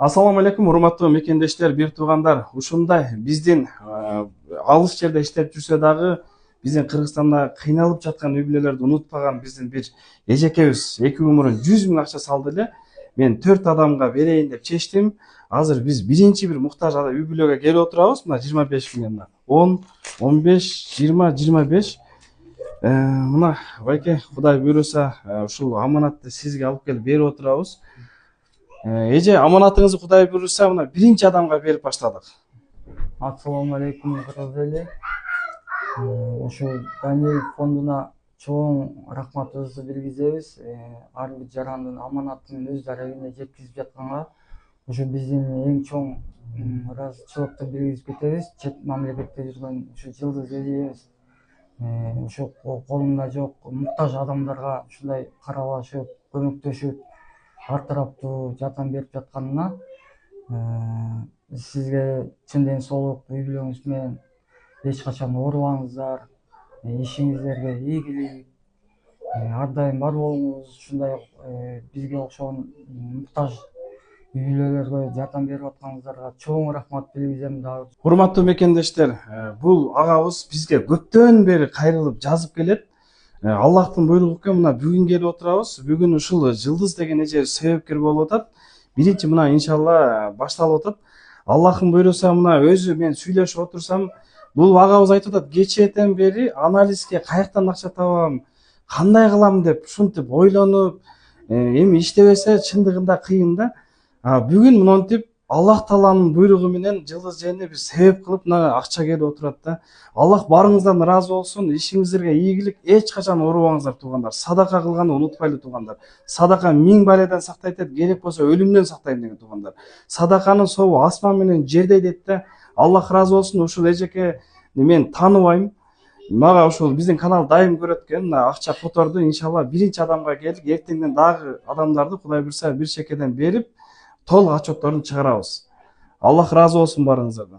Ассаламу алейкум, урматтуу мекендештер, бир туугандар. Ушундай биздин алыс жерде иштеп жүрсө дагы биздин Кыргызстанда кыйналып жаткан үй бүлөлөрдү унутпаган биздин бир эжекебиз 2 өмүрүн 100 000 акча салды эле. Мен 4 адамга берейин деп чечтим. Азыр биз биринчи бир муктаж үй бүлөгө келип отурабыз. Мына 25 миллиондон 10, 15, 20, 25. Мына байке, Кудай буйруса, ушул аманатты сизге алып келип берип отурабыз. Эже, аманатыңызды Кудай буйруса, мына биринчи адамга берип баштадык. Ассаламу алейкум, кыргыз эли. Ушул Даниил фондуна чоң рахматыбызды билгизебиз. Ар бир жарандын аманатын өздөрү элине жеткизип жатканга ушу биздин эң чоң ыраазычылыкты билгизип кетебиз. Чет мамлекетте жүргөн ушу жылдыз эжебиз ушу колунда жок муктаж адамдарга ушундай карабашып, көмөктөшүп, ар тараптуу жардам берип жатканына сизге чын ден соолук, үй бүлөңүз менен эч качан оорубаңыздар, ишиңиздерге ийгилик, ар дайым бар болуңуз. Ушундай бизге окшогон муктаж үй бүлөлөргө жардам берип атканыңыздарга чоң рахмат билгизем дагы. Урматтуу мекендештер, бул агабыз бизге көптөн бери кайрылып жазып келет. Аллахтын буйругу экен, мына бүгүн келип отурабыз. Бүгүн ушул Жылдыз деген эже себепкер болуп атат. Биринчи мына иншалла башталып атат. Аллахтын буйруса, мына өзү мен сүйлөшүп отурсам, бул агабыз айтып атат, кечээден бери анализге каяктан акча табам, кандай кылам деп ушинтип ойлонуп, эми иштебесе чындыгында кыйын да. Бүгүн монтип Аллах Тааланын буйругу менен Жылдыз жээне биз себеп кылып мына акча келип отурат да. Аллах барыңыздан ыраазы болсун, ишиңиздерге ийгилик, эч качан оорубаңыздар туугандар. Садака кылганды унутпайлы туугандар. Садака 1000 баледан сактайт дейт, керек болсо өлүмдөн сактайм деген туугандар. Садаканын собу асман менен жердей дейт да. Аллах ыраазы болсун, ушул эжеке мен тааныбайм. Мага ушул биздин канал дайым көрөт экен, мына акча которду, иншалла биринчи адамга келдик. Эртеңден дагы адамдарды Кудай буйруса бир чекеден берип толук отчетторун чыгарабыз. Аллах ыраазы болсун барыңыздардан.